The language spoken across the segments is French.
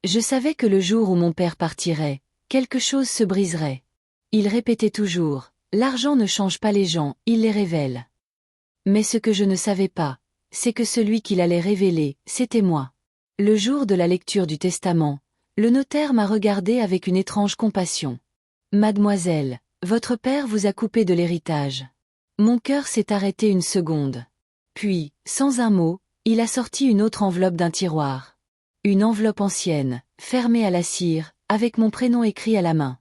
Je savais que le jour où mon père partirait, quelque chose se briserait. Il répétait toujours, l'argent ne change pas les gens, il les révèle. Mais ce que je ne savais pas, c'est que celui qu'il allait révéler, c'était moi. Le jour de la lecture du testament, le notaire m'a regardé avec une étrange compassion. Mademoiselle, votre père vous a coupé de l'héritage. Mon cœur s'est arrêté une seconde. Puis, sans un mot, il a sorti une autre enveloppe d'un tiroir. Une enveloppe ancienne, fermée à la cire, avec mon prénom écrit à la main.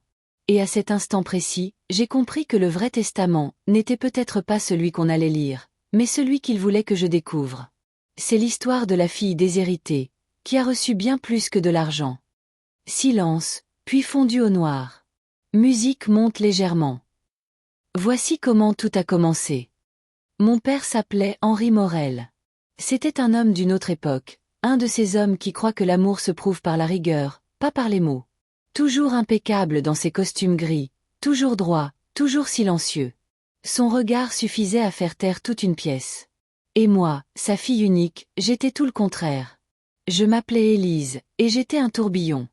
Et à cet instant précis, j'ai compris que le vrai testament n'était peut-être pas celui qu'on allait lire, mais celui qu'il voulait que je découvre. C'est l'histoire de la fille déshéritée, qui a reçu bien plus que de l'argent. Silence, puis fondu au noir. Musique monte légèrement. Voici comment tout a commencé. Mon père s'appelait Henri Morel. C'était un homme d'une autre époque, un de ces hommes qui croient que l'amour se prouve par la rigueur, pas par les mots. Toujours impeccable dans ses costumes gris, toujours droit, toujours silencieux. Son regard suffisait à faire taire toute une pièce. Et moi, sa fille unique, j'étais tout le contraire. Je m'appelais Élise, et j'étais un tourbillon.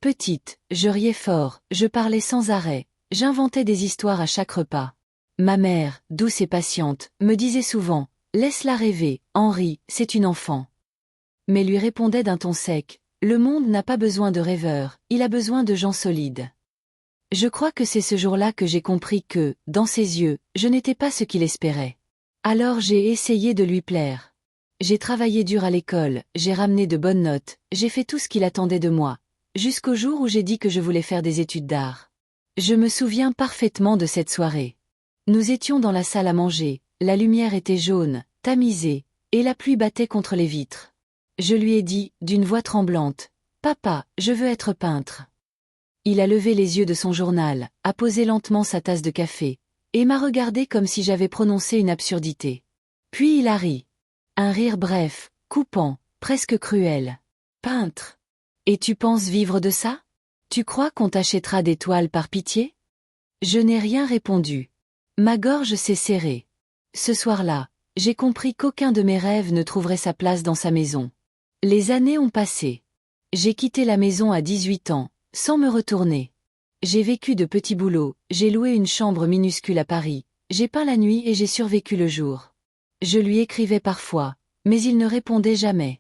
Petite, je riais fort, je parlais sans arrêt, j'inventais des histoires à chaque repas. Ma mère, douce et patiente, me disait souvent, « Laisse-la rêver, Henri, c'est une enfant. » Mais lui répondait d'un ton sec, « Le monde n'a pas besoin de rêveurs, il a besoin de gens solides. » Je crois que c'est ce jour-là que j'ai compris que, dans ses yeux, je n'étais pas ce qu'il espérait. Alors j'ai essayé de lui plaire. J'ai travaillé dur à l'école, j'ai ramené de bonnes notes, j'ai fait tout ce qu'il attendait de moi, jusqu'au jour où j'ai dit que je voulais faire des études d'art. Je me souviens parfaitement de cette soirée. Nous étions dans la salle à manger, la lumière était jaune, tamisée, et la pluie battait contre les vitres. Je lui ai dit, d'une voix tremblante, « Papa, je veux être peintre. » Il a levé les yeux de son journal, a posé lentement sa tasse de café, et m'a regardé comme si j'avais prononcé une absurdité. Puis il a ri. Un rire bref, coupant, presque cruel. « Peintre. Et tu penses vivre de ça? Tu crois qu'on t'achètera des toiles par pitié? » Je n'ai rien répondu. Ma gorge s'est serrée. Ce soir-là, j'ai compris qu'aucun de mes rêves ne trouverait sa place dans sa maison. Les années ont passé. J'ai quitté la maison à 18 ans, sans me retourner. J'ai vécu de petits boulots, j'ai loué une chambre minuscule à Paris, j'ai peint la nuit et j'ai survécu le jour. Je lui écrivais parfois, mais il ne répondait jamais.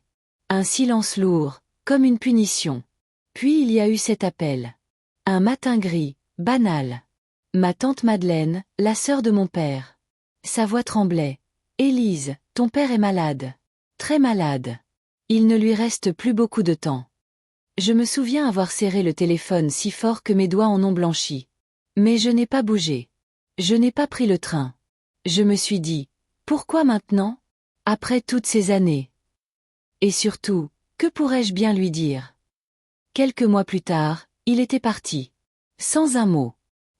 Un silence lourd, comme une punition. Puis il y a eu cet appel. Un matin gris, banal. Ma tante Madeleine, la sœur de mon père. Sa voix tremblait. « Élise, ton père est malade. Très malade. Il ne lui reste plus beaucoup de temps. » Je me souviens avoir serré le téléphone si fort que mes doigts en ont blanchi. Mais je n'ai pas bougé. Je n'ai pas pris le train. Je me suis dit, pourquoi maintenant? Après toutes ces années. Et surtout, que pourrais-je bien lui dire? Quelques mois plus tard, il était parti. Sans un mot.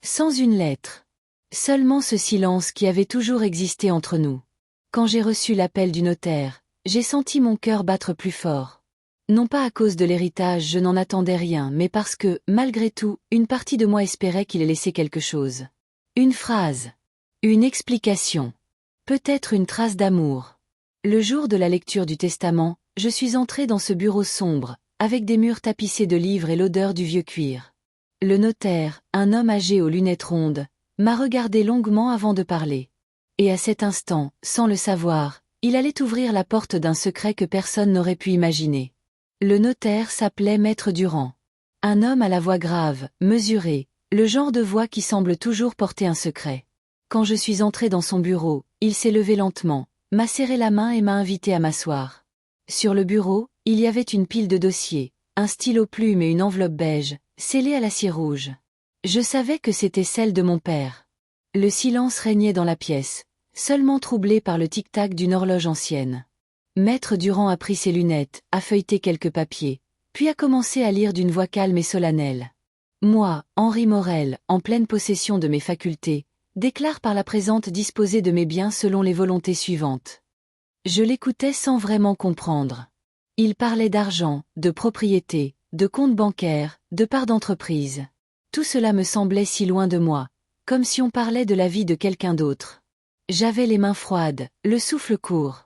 Sans une lettre. Seulement ce silence qui avait toujours existé entre nous. Quand j'ai reçu l'appel du notaire, j'ai senti mon cœur battre plus fort. Non pas à cause de l'héritage, je n'en attendais rien, mais parce que, malgré tout, une partie de moi espérait qu'il ait laissé quelque chose. Une phrase. Une explication. Peut-être une trace d'amour. Le jour de la lecture du testament, je suis entrée dans ce bureau sombre, avec des murs tapissés de livres et l'odeur du vieux cuir. Le notaire, un homme âgé aux lunettes rondes, m'a regardé longuement avant de parler. Et à cet instant, sans le savoir, il allait ouvrir la porte d'un secret que personne n'aurait pu imaginer. Le notaire s'appelait Maître Durand. Un homme à la voix grave, mesurée, le genre de voix qui semble toujours porter un secret. Quand je suis entrée dans son bureau, il s'est levé lentement, m'a serré la main et m'a invité à m'asseoir. Sur le bureau, il y avait une pile de dossiers, un stylo plume et une enveloppe beige, scellée à la cire rouge. Je savais que c'était celle de mon père. Le silence régnait dans la pièce, seulement troublé par le tic-tac d'une horloge ancienne. Maître Durand a pris ses lunettes, a feuilleté quelques papiers, puis a commencé à lire d'une voix calme et solennelle. Moi, Henri Morel, en pleine possession de mes facultés, déclare par la présente disposer de mes biens selon les volontés suivantes. Je l'écoutais sans vraiment comprendre. Il parlait d'argent, de propriété, de compte bancaire, de part d'entreprise. Tout cela me semblait si loin de moi, comme si on parlait de la vie de quelqu'un d'autre. J'avais les mains froides, le souffle court.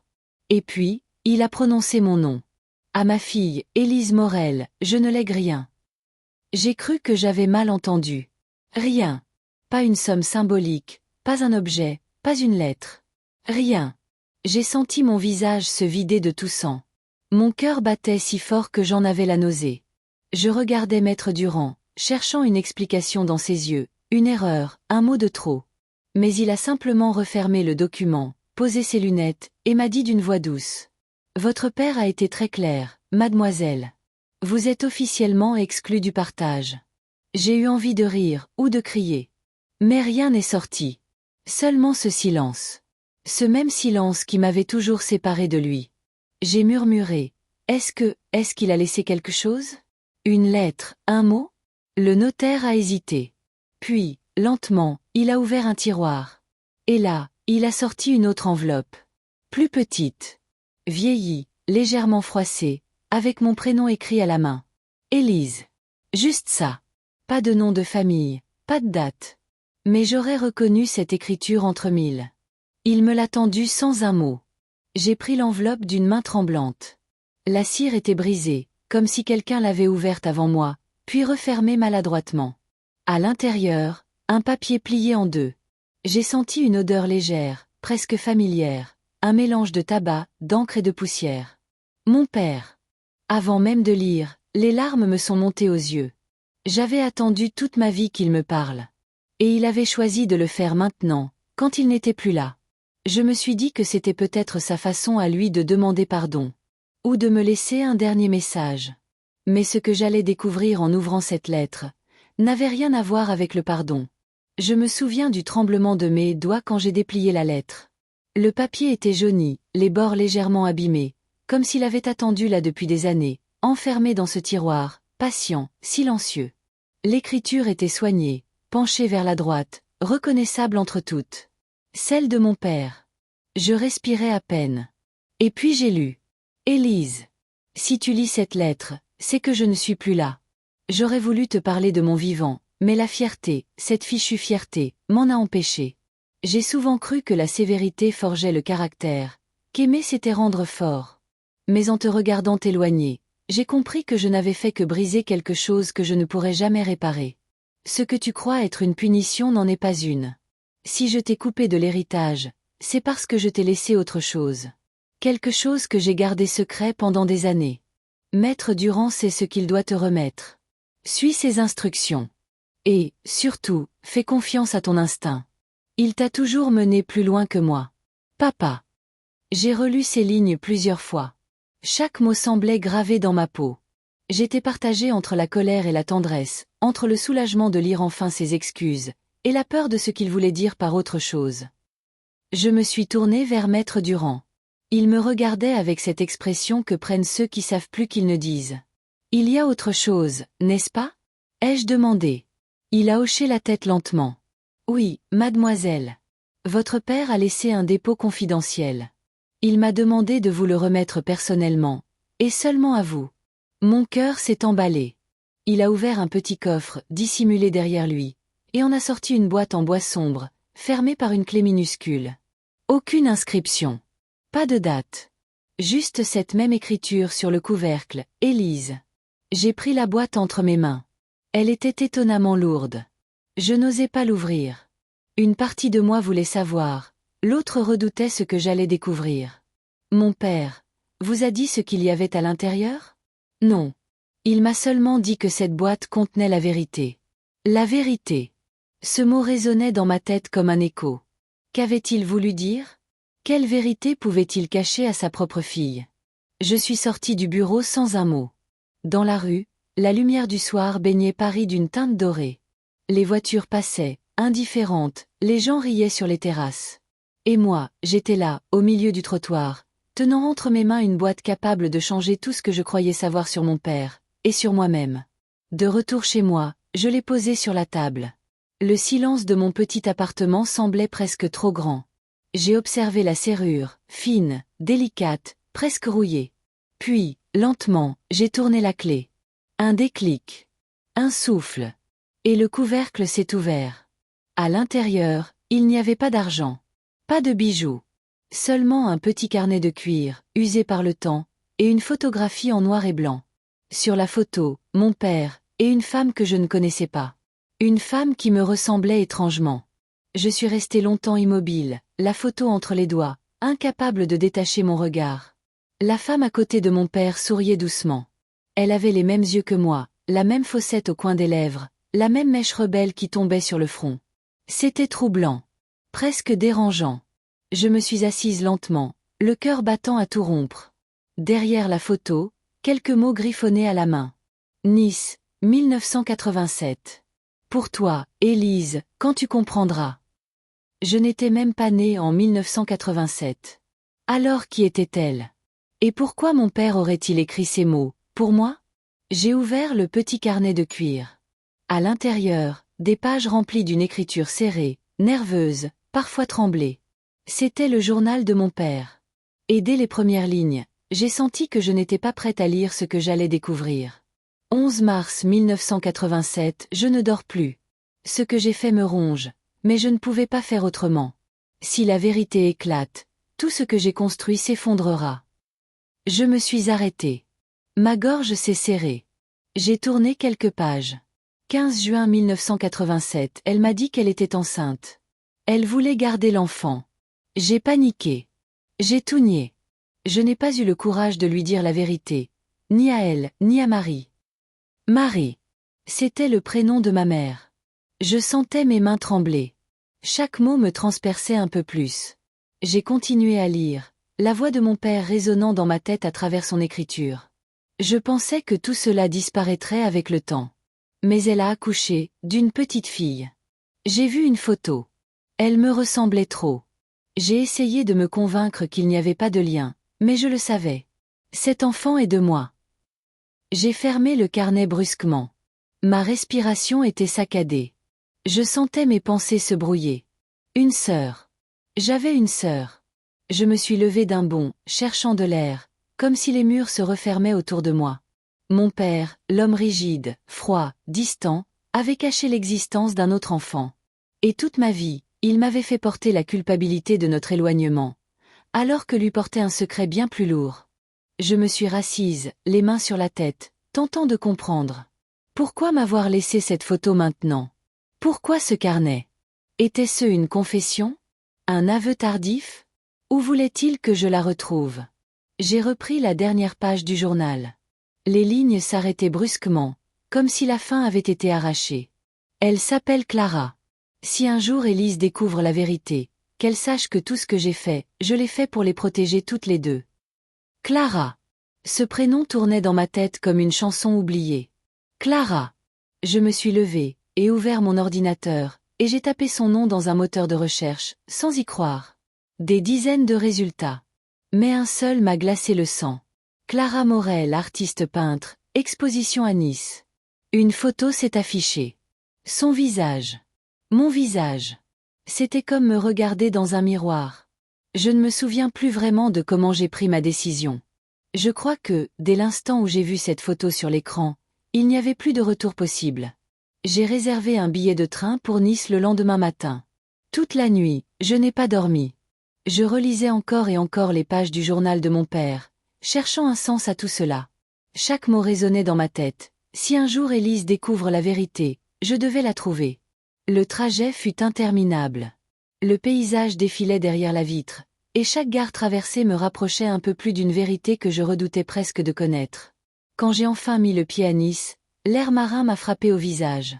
Et puis, il a prononcé mon nom. À ma fille, Élise Morel, je ne lègue rien. J'ai cru que j'avais mal entendu. Rien. Pas une somme symbolique, pas un objet, pas une lettre. Rien. J'ai senti mon visage se vider de tout sang. Mon cœur battait si fort que j'en avais la nausée. Je regardais Maître Durand, cherchant une explication dans ses yeux, une erreur, un mot de trop. Mais il a simplement refermé le document, posé ses lunettes, et m'a dit d'une voix douce. Votre père a été très clair, mademoiselle. Vous êtes officiellement exclue du partage. J'ai eu envie de rire, ou de crier. Mais rien n'est sorti. Seulement ce silence. Ce même silence qui m'avait toujours séparé de lui. J'ai murmuré. Est-ce qu'il a laissé quelque chose? Une lettre, un mot? Le notaire a hésité. Puis, lentement, il a ouvert un tiroir. Et là, il a sorti une autre enveloppe. Plus petite. Vieillie, légèrement froissée, avec mon prénom écrit à la main. Élise. Juste ça. Pas de nom de famille, pas de date. Mais j'aurais reconnu cette écriture entre mille. Il me l'a tendue sans un mot. J'ai pris l'enveloppe d'une main tremblante. La cire était brisée, comme si quelqu'un l'avait ouverte avant moi, puis refermée maladroitement. À l'intérieur, un papier plié en deux. J'ai senti une odeur légère, presque familière, un mélange de tabac, d'encre et de poussière. Mon père. Avant même de lire, les larmes me sont montées aux yeux. J'avais attendu toute ma vie qu'il me parle. Et il avait choisi de le faire maintenant, quand il n'était plus là. Je me suis dit que c'était peut-être sa façon à lui de demander pardon. Ou de me laisser un dernier message. Mais ce que j'allais découvrir en ouvrant cette lettre n'avait rien à voir avec le pardon. Je me souviens du tremblement de mes doigts quand j'ai déplié la lettre. Le papier était jauni, les bords légèrement abîmés, comme s'il avait attendu là depuis des années, enfermé dans ce tiroir, patient, silencieux. L'écriture était soignée, penchée vers la droite, reconnaissable entre toutes. Celle de mon père. Je respirais à peine. Et puis j'ai lu. Élise. Si tu lis cette lettre, c'est que je ne suis plus là. J'aurais voulu te parler de mon vivant, mais la fierté, cette fichue fierté, m'en a empêché. J'ai souvent cru que la sévérité forgeait le caractère, qu'aimer c'était rendre fort. Mais en te regardant t'éloigner, j'ai compris que je n'avais fait que briser quelque chose que je ne pourrais jamais réparer. Ce que tu crois être une punition n'en est pas une. Si je t'ai coupé de l'héritage, c'est parce que je t'ai laissé autre chose. Quelque chose que j'ai gardé secret pendant des années. Maître Durand sait ce qu'il doit te remettre. Suis ses instructions. Et, surtout, fais confiance à ton instinct. Il t'a toujours mené plus loin que moi. Papa. J'ai relu ces lignes plusieurs fois. Chaque mot semblait gravé dans ma peau. J'étais partagée entre la colère et la tendresse, entre le soulagement de lire enfin ses excuses, et la peur de ce qu'il voulait dire par autre chose. Je me suis tournée vers Maître Durand. Il me regardait avec cette expression que prennent ceux qui savent plus qu'ils ne disent. Il y a autre chose, n'est-ce pas? Ai-je demandé. Il a hoché la tête lentement. Oui, mademoiselle. Votre père a laissé un dépôt confidentiel. Il m'a demandé de vous le remettre personnellement, et seulement à vous. Mon cœur s'est emballé. Il a ouvert un petit coffre, dissimulé derrière lui, et en a sorti une boîte en bois sombre, fermée par une clé minuscule. Aucune inscription. Pas de date. Juste cette même écriture sur le couvercle, Élise. J'ai pris la boîte entre mes mains. Elle était étonnamment lourde. Je n'osais pas l'ouvrir. Une partie de moi voulait savoir, l'autre redoutait ce que j'allais découvrir. Mon père, vous a dit ce qu'il y avait à l'intérieur? Non. Il m'a seulement dit que cette boîte contenait la vérité. La vérité. Ce mot résonnait dans ma tête comme un écho. Qu'avait-il voulu dire? Quelle vérité pouvait-il cacher à sa propre fille? Je suis sortie du bureau sans un mot. Dans la rue, la lumière du soir baignait Paris d'une teinte dorée. Les voitures passaient, indifférentes, les gens riaient sur les terrasses. Et moi, j'étais là, au milieu du trottoir, tenant entre mes mains une boîte capable de changer tout ce que je croyais savoir sur mon père, et sur moi-même. De retour chez moi, je l'ai posée sur la table. Le silence de mon petit appartement semblait presque trop grand. J'ai observé la serrure, fine, délicate, presque rouillée. Puis, lentement, j'ai tourné la clé. Un déclic. Un souffle. Et le couvercle s'est ouvert. À l'intérieur, il n'y avait pas d'argent. Pas de bijoux. Seulement un petit carnet de cuir, usé par le temps, et une photographie en noir et blanc. Sur la photo, mon père, et une femme que je ne connaissais pas. Une femme qui me ressemblait étrangement. Je suis restée longtemps immobile, la photo entre les doigts, incapable de détacher mon regard. La femme à côté de mon père souriait doucement. Elle avait les mêmes yeux que moi, la même fossette au coin des lèvres, la même mèche rebelle qui tombait sur le front. C'était troublant. Presque dérangeant. Je me suis assise lentement, le cœur battant à tout rompre. Derrière la photo, quelques mots griffonnés à la main. Nice, 1987. Pour toi, Élise, quand tu comprendras. Je n'étais même pas née en 1987. Alors qui était-elle? Et pourquoi mon père aurait-il écrit ces mots, pour moi? J'ai ouvert le petit carnet de cuir. À l'intérieur, des pages remplies d'une écriture serrée, nerveuse, parfois tremblée. C'était le journal de mon père. Et dès les premières lignes, j'ai senti que je n'étais pas prête à lire ce que j'allais découvrir. 11 mars 1987, je ne dors plus. Ce que j'ai fait me ronge, mais je ne pouvais pas faire autrement. Si la vérité éclate, tout ce que j'ai construit s'effondrera. Je me suis arrêtée. Ma gorge s'est serrée. J'ai tourné quelques pages. 15 juin 1987, elle m'a dit qu'elle était enceinte. Elle voulait garder l'enfant. J'ai paniqué. J'ai tout nié. Je n'ai pas eu le courage de lui dire la vérité, ni à elle, ni à Marie. Marie. C'était le prénom de ma mère. Je sentais mes mains trembler. Chaque mot me transperçait un peu plus. J'ai continué à lire, la voix de mon père résonnant dans ma tête à travers son écriture. Je pensais que tout cela disparaîtrait avec le temps. Mais elle a accouché, d'une petite fille. J'ai vu une photo. Elle me ressemblait trop. J'ai essayé de me convaincre qu'il n'y avait pas de lien, mais je le savais. Cet enfant est de moi. J'ai fermé le carnet brusquement. Ma respiration était saccadée. Je sentais mes pensées se brouiller. Une sœur. J'avais une sœur. Je me suis levée d'un bond, cherchant de l'air, comme si les murs se refermaient autour de moi. Mon père, l'homme rigide, froid, distant, avait caché l'existence d'un autre enfant. Et toute ma vie, il m'avait fait porter la culpabilité de notre éloignement, alors que lui portait un secret bien plus lourd. Je me suis rassise, les mains sur la tête, tentant de comprendre. Pourquoi m'avoir laissé cette photo maintenant? Pourquoi ce carnet? Était-ce une confession? Un aveu tardif? Ou voulait-il que je la retrouve? J'ai repris la dernière page du journal. Les lignes s'arrêtaient brusquement, comme si la fin avait été arrachée. Elle s'appelle Clara. Si un jour Élise découvre la vérité, qu'elle sache que tout ce que j'ai fait, je l'ai fait pour les protéger toutes les deux. Clara. Ce prénom tournait dans ma tête comme une chanson oubliée. Clara. Je me suis levée, et ouvert mon ordinateur, et j'ai tapé son nom dans un moteur de recherche, sans y croire. Des dizaines de résultats. Mais un seul m'a glacé le sang. Clara Morel, artiste peintre, exposition à Nice. Une photo s'est affichée. Son visage. Mon visage. C'était comme me regarder dans un miroir. Je ne me souviens plus vraiment de comment j'ai pris ma décision. Je crois que, dès l'instant où j'ai vu cette photo sur l'écran, il n'y avait plus de retour possible. J'ai réservé un billet de train pour Nice le lendemain matin. Toute la nuit, je n'ai pas dormi. Je relisais encore et encore les pages du journal de mon père, cherchant un sens à tout cela. Chaque mot résonnait dans ma tête. Si un jour Élise découvre la vérité, je devais la trouver. Le trajet fut interminable. Le paysage défilait derrière la vitre, et chaque gare traversée me rapprochait un peu plus d'une vérité que je redoutais presque de connaître. Quand j'ai enfin mis le pied à Nice, l'air marin m'a frappé au visage.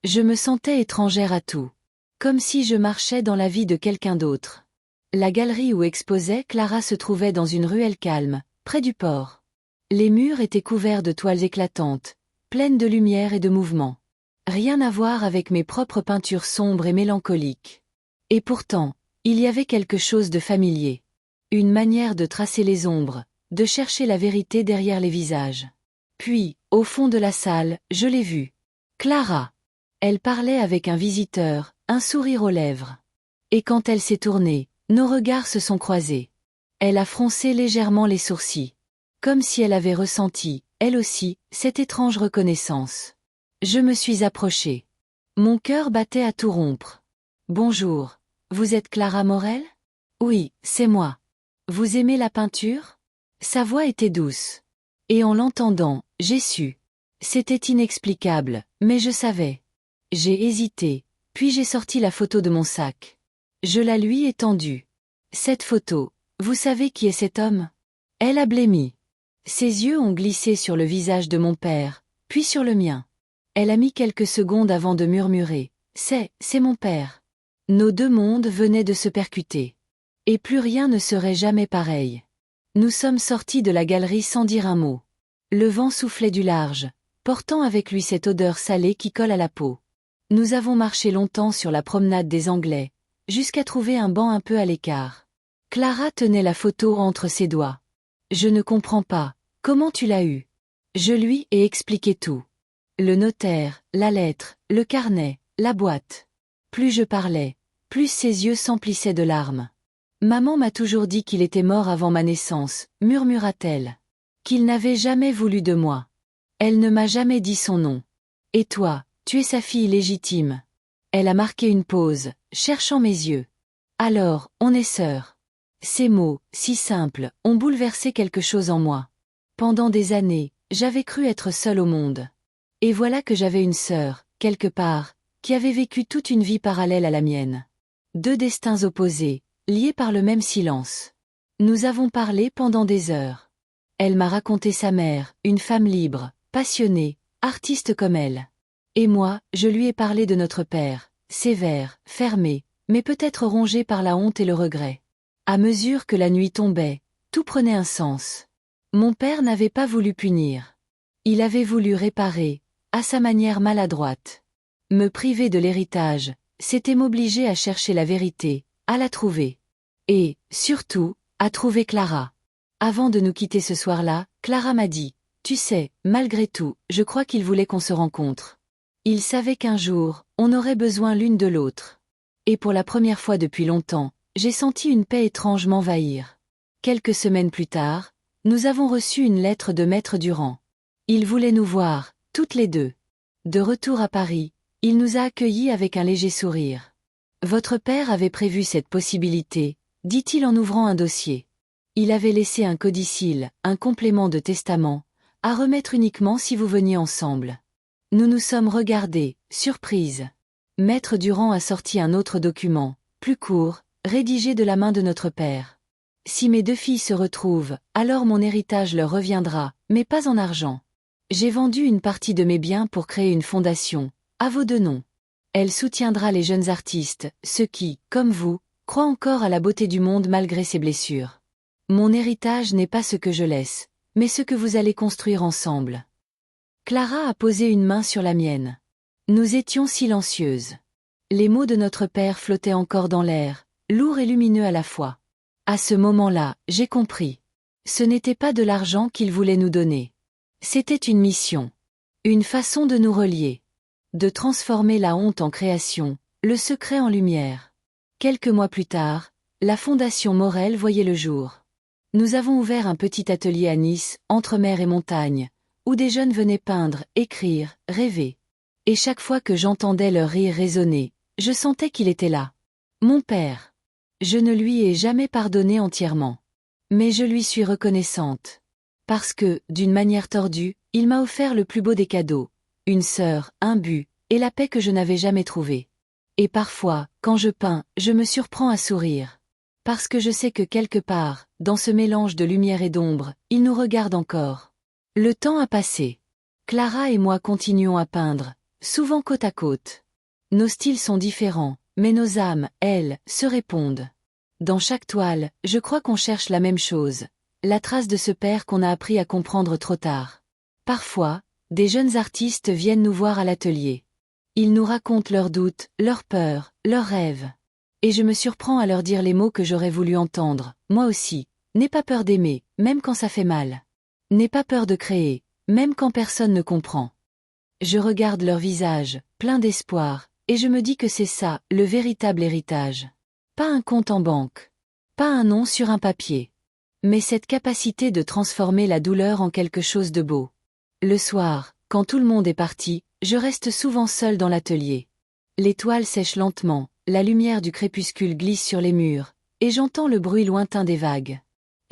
Je me sentais étrangère à tout. Comme si je marchais dans la vie de quelqu'un d'autre. La galerie où exposait Clara se trouvait dans une ruelle calme, près du port. Les murs étaient couverts de toiles éclatantes, pleines de lumière et de mouvement. Rien à voir avec mes propres peintures sombres et mélancoliques. Et pourtant, il y avait quelque chose de familier. Une manière de tracer les ombres, de chercher la vérité derrière les visages. Puis, au fond de la salle, je l'ai vue. Clara. Elle parlait avec un visiteur, un sourire aux lèvres. Et quand elle s'est tournée, nos regards se sont croisés. Elle a froncé légèrement les sourcils. Comme si elle avait ressenti, elle aussi, cette étrange reconnaissance. Je me suis approchée. Mon cœur battait à tout rompre. Bonjour. Vous êtes Clara Morel? Oui, c'est moi. Vous aimez la peinture? Sa voix était douce. Et en l'entendant, j'ai su. C'était inexplicable, mais je savais. J'ai hésité, puis j'ai sorti la photo de mon sac. Je la lui ai tendue. Cette photo, vous savez qui est cet homme? Elle a blêmi. Ses yeux ont glissé sur le visage de mon père, puis sur le mien. Elle a mis quelques secondes avant de murmurer. C'est mon père. Nos deux mondes venaient de se percuter. Et plus rien ne serait jamais pareil. Nous sommes sortis de la galerie sans dire un mot. Le vent soufflait du large, portant avec lui cette odeur salée qui colle à la peau. Nous avons marché longtemps sur la promenade des Anglais, jusqu'à trouver un banc un peu à l'écart. Clara tenait la photo entre ses doigts. Je ne comprends pas, comment tu l'as eue? Je lui ai expliqué tout. Le notaire, la lettre, le carnet, la boîte. Plus je parlais, plus ses yeux s'emplissaient de larmes. Maman m'a toujours dit qu'il était mort avant ma naissance, murmura-t-elle. Qu'il n'avait jamais voulu de moi. Elle ne m'a jamais dit son nom. Et toi, tu es sa fille légitime. Elle a marqué une pause, cherchant mes yeux. Alors, on est sœurs. Ces mots, si simples, ont bouleversé quelque chose en moi. Pendant des années, j'avais cru être seule au monde. Et voilà que j'avais une sœur, quelque part, qui avait vécu toute une vie parallèle à la mienne. Deux destins opposés, liés par le même silence. Nous avons parlé pendant des heures. Elle m'a raconté sa mère, une femme libre, passionnée, artiste comme elle. Et moi, je lui ai parlé de notre père, sévère, fermé, mais peut-être rongé par la honte et le regret. À mesure que la nuit tombait, tout prenait un sens. Mon père n'avait pas voulu punir. Il avait voulu réparer, à sa manière maladroite. Me priver de l'héritage, c'était m'obliger à chercher la vérité, à la trouver. Et, surtout, à trouver Clara. Avant de nous quitter ce soir-là, Clara m'a dit, « Tu sais, malgré tout, je crois qu'il voulait qu'on se rencontre. Il savait qu'un jour, on aurait besoin l'une de l'autre. » Et pour la première fois depuis longtemps, j'ai senti une paix étrange m'envahir. Quelques semaines plus tard, nous avons reçu une lettre de Maître Durand. Il voulait nous voir, toutes les deux. De retour à Paris, il nous a accueillis avec un léger sourire. Votre père avait prévu cette possibilité, dit-il en ouvrant un dossier. Il avait laissé un codicille, un complément de testament, à remettre uniquement si vous veniez ensemble. Nous nous sommes regardés, surprises. Maître Durand a sorti un autre document, plus court, rédigé de la main de notre père. Si mes deux filles se retrouvent, alors mon héritage leur reviendra, mais pas en argent. J'ai vendu une partie de mes biens pour créer une fondation, à vos deux noms. Elle soutiendra les jeunes artistes, ceux qui, comme vous, croient encore à la beauté du monde malgré ses blessures. Mon héritage n'est pas ce que je laisse, mais ce que vous allez construire ensemble. Clara a posé une main sur la mienne. Nous étions silencieuses. Les mots de notre père flottaient encore dans l'air, lourds et lumineux à la fois. À ce moment-là, j'ai compris. Ce n'était pas de l'argent qu'il voulait nous donner. C'était une mission. Une façon de nous relier. De transformer la honte en création, le secret en lumière. Quelques mois plus tard, la Fondation Morel voyait le jour. Nous avons ouvert un petit atelier à Nice, entre mer et montagne, où des jeunes venaient peindre, écrire, rêver. Et chaque fois que j'entendais leur rire résonner, je sentais qu'il était là. Mon père. Je ne lui ai jamais pardonné entièrement. Mais je lui suis reconnaissante. Parce que, d'une manière tordue, il m'a offert le plus beau des cadeaux. Une sœur, un but, et la paix que je n'avais jamais trouvée. Et parfois, quand je peins, je me surprends à sourire. Parce que je sais que quelque part, dans ce mélange de lumière et d'ombre, il nous regarde encore. Le temps a passé. Clara et moi continuons à peindre, souvent côte à côte. Nos styles sont différents, mais nos âmes, elles, se répondent. Dans chaque toile, je crois qu'on cherche la même chose, la trace de ce père qu'on a appris à comprendre trop tard. Parfois, des jeunes artistes viennent nous voir à l'atelier. Ils nous racontent leurs doutes, leurs peurs, leurs rêves. Et je me surprends à leur dire les mots que j'aurais voulu entendre, moi aussi. N'aie pas peur d'aimer, même quand ça fait mal. N'aie pas peur de créer, même quand personne ne comprend. Je regarde leur visage, plein d'espoir, et je me dis que c'est ça, le véritable héritage. Pas un compte en banque. Pas un nom sur un papier. Mais cette capacité de transformer la douleur en quelque chose de beau. Le soir, quand tout le monde est parti, je reste souvent seule dans l'atelier. Les toiles sèchent lentement, la lumière du crépuscule glisse sur les murs, et j'entends le bruit lointain des vagues.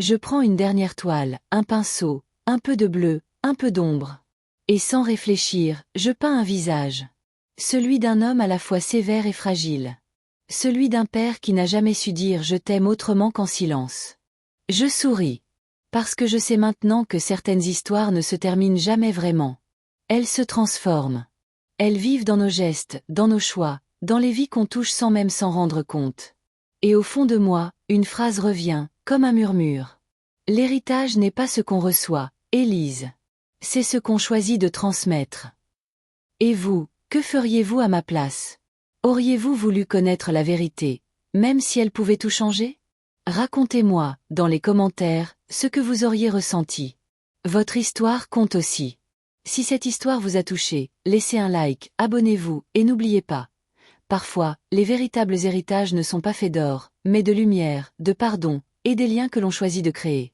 Je prends une dernière toile, un pinceau, un peu de bleu, un peu d'ombre. Et sans réfléchir, je peins un visage. Celui d'un homme à la fois sévère et fragile. Celui d'un père qui n'a jamais su dire je t'aime autrement qu'en silence. Je souris. Parce que je sais maintenant que certaines histoires ne se terminent jamais vraiment. Elles se transforment. Elles vivent dans nos gestes, dans nos choix, dans les vies qu'on touche sans même s'en rendre compte. Et au fond de moi, une phrase revient, comme un murmure. L'héritage n'est pas ce qu'on reçoit, Élise. C'est ce qu'on choisit de transmettre. Et vous, que feriez-vous à ma place? Auriez-vous voulu connaître la vérité, même si elle pouvait tout changer? Racontez-moi, dans les commentaires, ce que vous auriez ressenti. Votre histoire compte aussi. Si cette histoire vous a touché, laissez un like, abonnez-vous, et n'oubliez pas. Parfois, les véritables héritages ne sont pas faits d'or, mais de lumière, de pardon, et des liens que l'on choisit de créer.